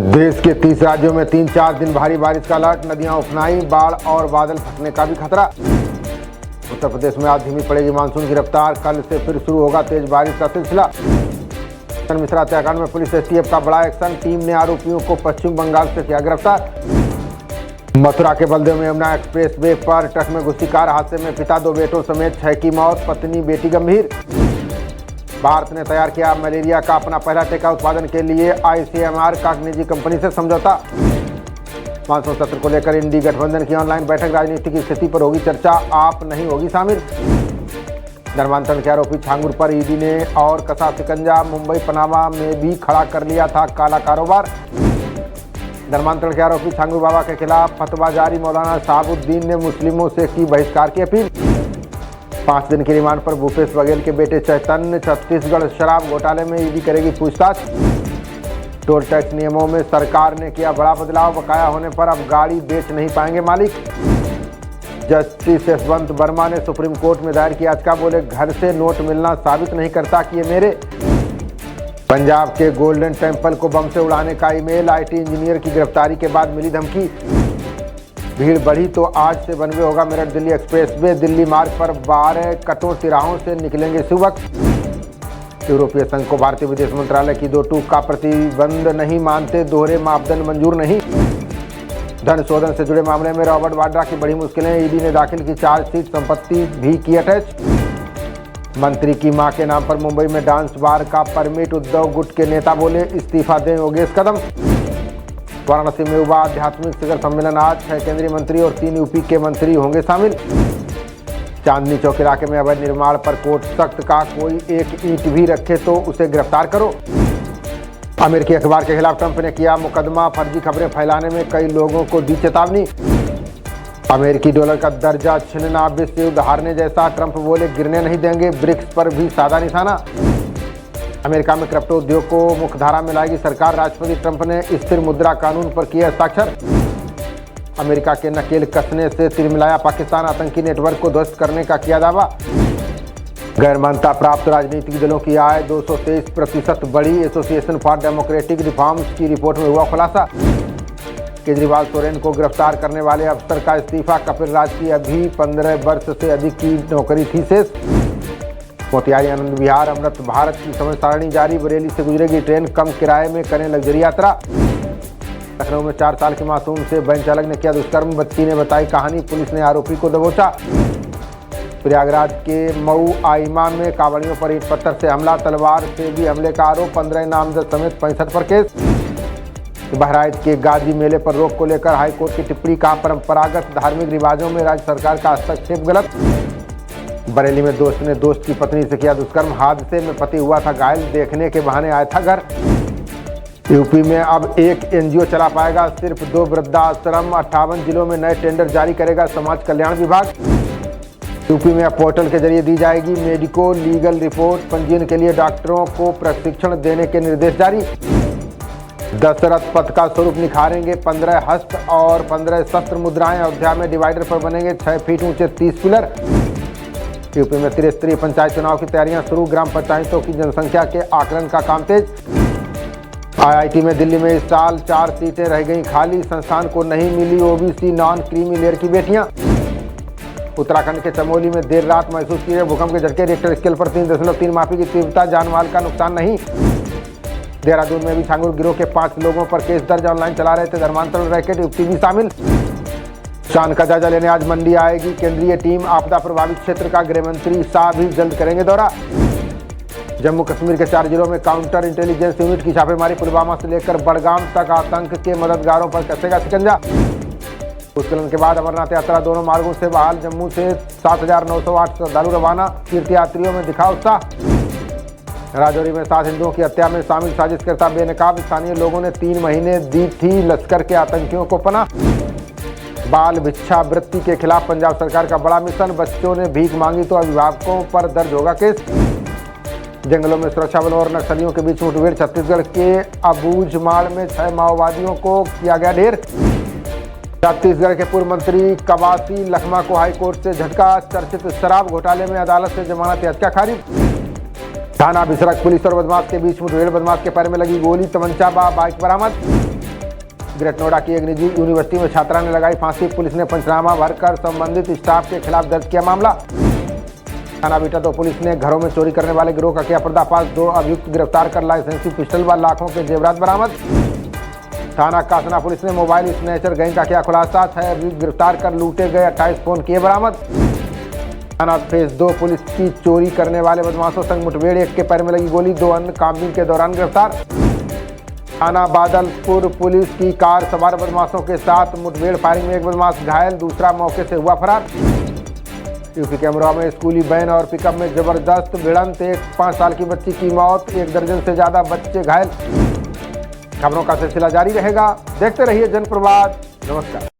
देश के 30 राज्यों में 3-4 दिन भारी बारिश का अलर्ट, नदियां उफनाई, बाढ़ और बादल फटने का भी खतरा। उत्तर प्रदेश में आज धीमी पड़ेगी मानसून की रफ्तार, कल से फिर शुरू होगा तेज बारिश का सिलसिला। मिश्रा हत्याकांड में पुलिस एसटीएफ का बड़ा एक्शन, टीम ने आरोपियों को पश्चिम बंगाल से किया गिरफ्तार। मथुरा के बलदेव में यमुना एक्सप्रेस वे पर ट्रक में घुसी कार, हादसे में पिता 2 बेटों समेत 6 की मौत, पत्नी बेटी गंभीर। भारत ने तैयार किया मलेरिया का अपना पहला टीका, उत्पादन के लिए आईसीएमआर का निजी कंपनी से समझौता। मानसून सत्र को लेकर इंडी गठबंधन की ऑनलाइन बैठक, राजनीति की स्थिति पर होगी चर्चा, आप नहीं होगी शामिल। धर्मांतरण के आरोपी छांगुर पर ईडी ने और कसा शिकंजा, मुंबई पनामा में भी खड़ा कर लिया था काला कारोबार। धर्मांतरण के आरोपी छांगुर बाबा के खिलाफ फतवा जारी, मौलाना शहाबुद्दीन ने मुस्लिमों से की बहिष्कार की अपील। 5 दिन की रिमांड पर भूपेश बघेल के बेटे चैतन्य, छत्तीसगढ़ शराब घोटाले में ईडी करेगी पूछताछ। टोल टैक्स नियमों में सरकार ने किया बड़ा बदलाव, बकाया होने पर अब गाड़ी बेच नहीं पाएंगे मालिक। जस्टिस यशवंत वर्मा ने सुप्रीम कोर्ट में दायर की याचिका, बोले घर से नोट मिलना साबित नहीं करता कि ये मेरे। पंजाब के गोल्डन टेम्पल को बम से उड़ाने का ईमेल, आईटी इंजीनियर की गिरफ्तारी के बाद मिली धमकी। भीड़ बढ़ी तो आज से बनवे होगा मेरठ दिल्ली एक्सप्रेस वे, दिल्ली मार्ग पर 12 कटों तिराहों से निकलेंगे सुबह। यूरोपीय संघ को भारतीय विदेश मंत्रालय की 2 टूक का प्रतिबंध नहीं मानते, दोहरे मापदंड मंजूर नहीं। धन शोधन से जुड़े मामले में रॉबर्ट वाड्रा की बड़ी मुश्किलें, ईडी ने दाखिल की चार्जशीट, संपत्ति भी की अटैच। मंत्री की मां के नाम पर मुंबई में डांस बार का परमिट, उद्धव गुट के नेता बोले इस्तीफा दें योगेश कदम। वाराणसी में हुआ आध्यात्मिक शिखर सम्मेलन, आज 6 केंद्रीय मंत्री और 3 यूपी के मंत्री होंगे शामिल। चांदनी चौक इलाके में अवैध निर्माण पर कोर्ट सख्त का, कोई एक ईंट भी रखे तो उसे गिरफ्तार करो। अमेरिकी अखबार के खिलाफ ट्रंप ने किया मुकदमा, फर्जी खबरें फैलाने में कई लोगों को दी चेतावनी। अमेरिकी डॉलर का दर्जा छीनना विश्व युद्ध हारने जैसा, ट्रंप बोले गिरने नहीं देंगे, ब्रिक्स पर भी साधा निशाना। अमेरिका में क्रिप्टो उद्योग को मुख्यधारा में लाएगी सरकार, राष्ट्रपति ट्रंप ने स्थिर मुद्रा कानून पर किया हस्ताक्षर। अमेरिका के नकेल कसने से तिलमिलाया पाकिस्तान, आतंकी नेटवर्क को ध्वस्त करने का किया दावा। गैर मान्यता प्राप्त राजनीतिक दलों की आय 223% बढ़ी, एसोसिएशन फॉर डेमोक्रेटिक रिफॉर्म्स की रिपोर्ट में हुआ खुलासा। केजरीवाल सोरेन को गिरफ्तार करने वाले अफसर का इस्तीफा, कपिल राज की अभी 15 वर्ष से अधिक की नौकरी थी शेष। मोतिहारी आनंद विहार अमृत भारत की समय सारणी जारी, बरेली से गुजरेगी ट्रेन, कम किराए में करें लग्जरी यात्रा। लखनऊ में 4 साल के मासूम से वैन चालक ने किया दुष्कर्म, बच्ची ने बताई कहानी, पुलिस ने आरोपी को दबोचा। प्रयागराज के मऊ आइमा में कांवड़ियों पर ईंट पत्थर से हमला, तलवार से भी हमले का आरोप, 15 नामजद समेत 65 पर केस। बहराइच के गाजी मेले पर रोक को लेकर हाईकोर्ट की टिप्पणी, का परंपरागत धार्मिक रिवाजों में राज्य सरकार का हस्तक्षेप गलत। बरेली में दोस्त ने दोस्त की पत्नी से किया दुष्कर्म, हादसे में पति हुआ था घायल, देखने के बहाने आया था घर। यूपी में अब एक एनजीओ चला पाएगा सिर्फ 2 वृद्धाश्रम, 58 जिलों में नए टेंडर जारी करेगा समाज कल्याण विभाग। यूपी में अब पोर्टल के जरिए दी जाएगी मेडिको लीगल रिपोर्ट, पंजीयन के लिए डॉक्टरों को प्रशिक्षण देने के निर्देश जारी। दशरथ पथ का स्वरूप निखारेंगे, 15 हस्त और 15 शस्त्र मुद्राएं, अयोध्या में डिवाइडर पर बनेंगे 6 फीट ऊंचे 30 पिलर। यूपी में त्रिस्तरीय पंचायत चुनाव की तैयारियां शुरू, ग्राम पंचायतों की जनसंख्या के आकलन का काम तेज। आईआईटी में दिल्ली में इस साल 4 सीटें रह गई खाली, संस्थान को नहीं मिली ओबीसी नॉन क्रीमी लेयर की बेटियां। उत्तराखंड के चमोली में देर रात महसूस किए भूकंप के झटके, रिक्टर स्केल पर 3.3 मापी की तीव्रता, जानमाल का नुकसान नहीं। देहरादून में भी छांगुर गिरोह के 5 लोगों पर केस दर्ज, ऑनलाइन चला रहे थे धर्मांतरण रैकेट, युवती भी शामिल। शान का जायजा लेने आज मंडी आएगी केंद्रीय टीम, आपदा प्रभावित क्षेत्र का गृह मंत्री शाह भी जल्द करेंगे दौरा। जम्मू कश्मीर के 4 जिलों में काउंटर इंटेलिजेंस यूनिट की छापेमारी, पुलवामा से लेकर बड़गाम तक आतंक के मददगारों पर कसेगा शिकंजा। भूस्खलन के बाद अमरनाथ यात्रा दोनों मार्गों से बहाल, जम्मू से 7,908 श्रद्धालु रवाना, तीर्थयात्रियों में दिखा उत्साह। राजौरी में 7 हिंदुओं की हत्या में शामिल साजिशकर्ता बेनकाब, स्थानीय लोगों ने 3 महीने दी थी लश्कर के आतंकियों को पनाह। बाल भिक्षावृत्ति के खिलाफ पंजाब सरकार का बड़ा मिशन, बच्चों ने भीख मांगी तो अभिभावकों पर दर्ज होगा केस। जंगलों में सुरक्षा बलों और नक्सलियों के बीच मुठभेड़, छत्तीसगढ़ के अबूझमाड़ में 6 माओवादियों को किया गया ढेर। छत्तीसगढ़ के पूर्व मंत्री कवासी लखमा को हाईकोर्ट से झटका, चर्चित शराब घोटाले में अदालत से जमानत याचिका खारिज। थाना बिसरक पुलिस और बदमाश के बीच मुठभेड़, बदमाश के पैर में लगी गोली, तमंचा बाइक बरामद। ग्रेट नोएडा की एक निजी यूनिवर्सिटी में छात्रा ने लगाई फांसी, पुलिस ने पंचनामा भरकर संबंधित स्टाफ के खिलाफ दर्ज किया मामला। थाना बीटा तो पुलिस ने घरों में चोरी करने वाले गिरोह का किया पर्दाफाश, 2 अभियुक्त गिरफ्तार कर लाइसेंसी पिस्टल व लाखों के जेवरात बरामद। थाना कासना पुलिस ने मोबाइल स्नैचर गैंग का किया खुलासा, 6 अभियुक्त गिरफ्तार कर लूटे गए 28 फोन किए बरामद। थाना फेज 2 पुलिस की चोरी करने वाले बदमाशों संग मुठभेड़, 1 के पैर में लगी गोली, 2 अन्य कामगिन के दौरान गिरफ्तार। थाना बादलपुर पुलिस की कार सवार बदमाशों के साथ मुठभेड़, फायरिंग में 1 बदमाश घायल, दूसरा मौके से हुआ फरार। यूपी के अमरोहा में स्कूली वैन और पिकअप में जबरदस्त भिड़ंत, एक 5 साल की बच्ची की मौत, 1 दर्जन से ज्यादा बच्चे घायल। खबरों का सिलसिला जारी रहेगा, देखते रहिए जनप्रवाद। नमस्कार।